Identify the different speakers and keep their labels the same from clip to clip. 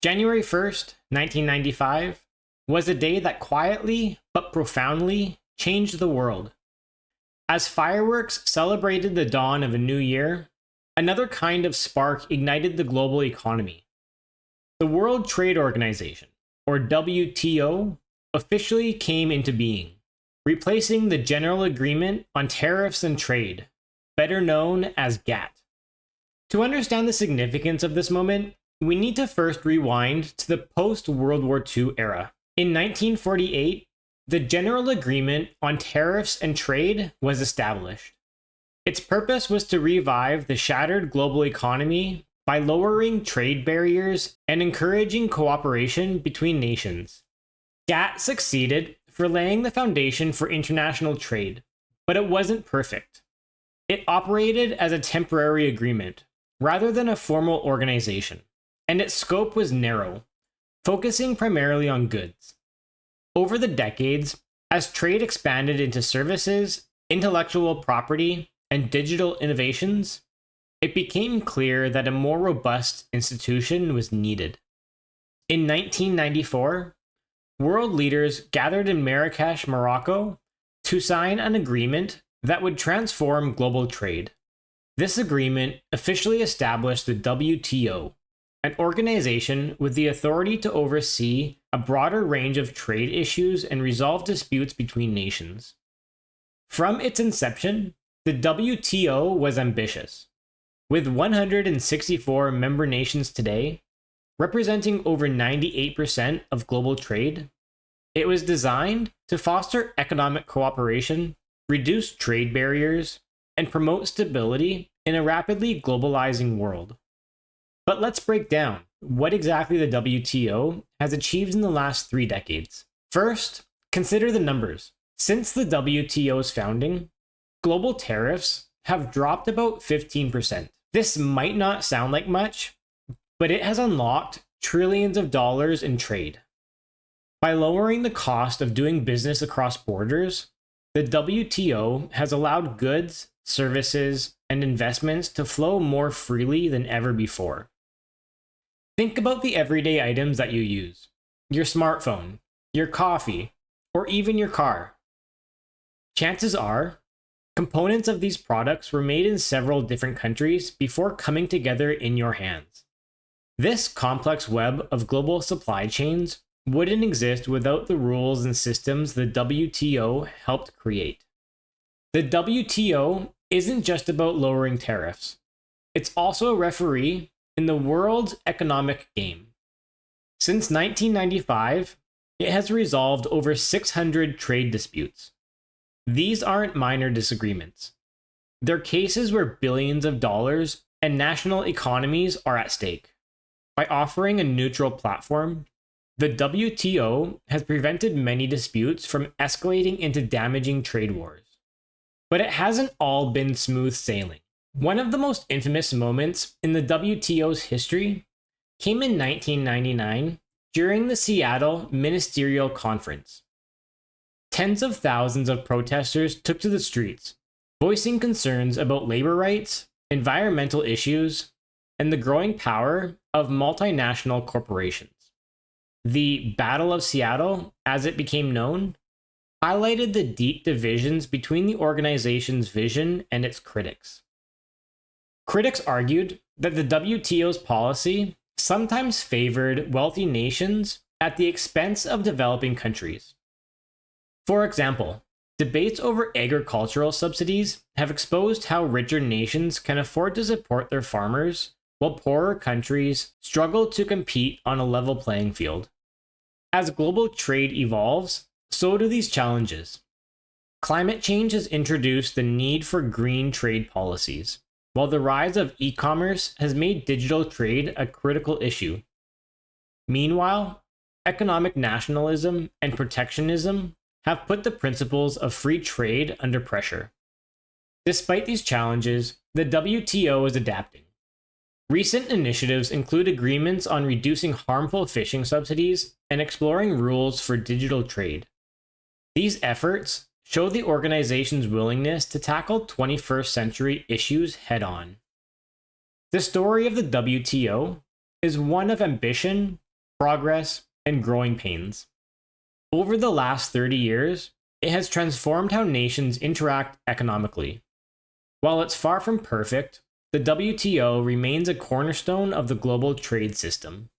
Speaker 1: January 1st, 1995, was a day that quietly but profoundly changed the world. As fireworks celebrated the dawn of a new year, another kind of spark ignited the global economy. The World Trade Organization, or WTO, officially came into being, replacing the General Agreement on Tariffs and Trade, better known as GATT. To understand the significance of this moment, we need to first rewind to the post-World War II era. In 1948, the General Agreement on Tariffs and Trade was established. Its purpose was to revive the shattered global economy by lowering trade barriers and encouraging cooperation between nations. GATT succeeded for laying the foundation for international trade, but it wasn't perfect. It operated as a temporary agreement, rather than a formal organization, and its scope was narrow, focusing primarily on goods. Over the decades, as trade expanded into services, intellectual property, and digital innovations, it became clear that a more robust institution was needed. In 1994, world leaders gathered in Marrakesh, Morocco, to sign an agreement that would transform global trade. This agreement officially established the WTO, an organization with the authority to oversee a broader range of trade issues and resolve disputes between nations. From its inception, the WTO was ambitious. With 164 member nations today, representing over 98% of global trade, it was designed to foster economic cooperation, reduce trade barriers, and promote stability in a rapidly globalizing world. But let's break down what exactly the WTO has achieved in the last 3 decades. First, consider the numbers. Since the WTO's founding, global tariffs have dropped about 15%. This might not sound like much, but it has unlocked trillions of dollars in trade. By lowering the cost of doing business across borders, the WTO has allowed goods, services, and investments to flow more freely than ever before. Think about the everyday items that you use: your smartphone, your coffee, or even your car. Chances are, components of these products were made in several different countries before coming together in your hands. This complex web of global supply chains wouldn't exist without the rules and systems the WTO helped create. The WTO isn't just about lowering tariffs. It's also a referee in the world's economic game. Since 1995, it has resolved over 600 trade disputes. These aren't minor disagreements. They're cases where billions of dollars and national economies are at stake. By offering a neutral platform, the WTO has prevented many disputes from escalating into damaging trade wars. But it hasn't all been smooth sailing. One of the most infamous moments in the WTO's history came in 1999 during the Seattle Ministerial Conference. Tens of thousands of protesters took to the streets, voicing concerns about labor rights, environmental issues, and the growing power of multinational corporations. The Battle of Seattle, as it became known, highlighted the deep divisions between the organization's vision and its critics. Critics argued that the WTO's policy sometimes favored wealthy nations at the expense of developing countries. For example, debates over agricultural subsidies have exposed how richer nations can afford to support their farmers, while poorer countries struggle to compete on a level playing field. As global trade evolves, so do these challenges. Climate change has introduced the need for green trade policies, while the rise of e-commerce has made digital trade a critical issue. Meanwhile, economic nationalism and protectionism have put the principles of free trade under pressure. Despite these challenges, the WTO is adapting. Recent initiatives include agreements on reducing harmful fishing subsidies and exploring rules for digital trade. These efforts show the organization's willingness to tackle 21st century issues head-on. The story of the WTO is one of ambition, progress, and growing pains. Over the last 30 years, it has transformed how nations interact economically. While it's far from perfect, the WTO remains a cornerstone of the global trade system.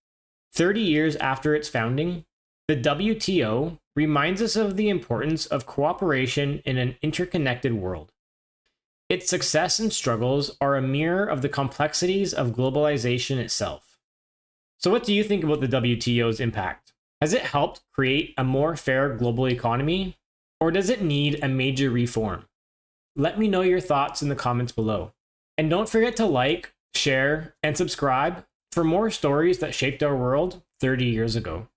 Speaker 1: 30 years after its founding, the WTO reminds us of the importance of cooperation in an interconnected world. Its success and struggles are a mirror of the complexities of globalization itself. So, what do you think about the WTO's impact? Has it helped create a more fair global economy, or does it need a major reform? Let me know your thoughts in the comments below. And don't forget to like, share, and subscribe for more stories that shaped our world 30 years ago.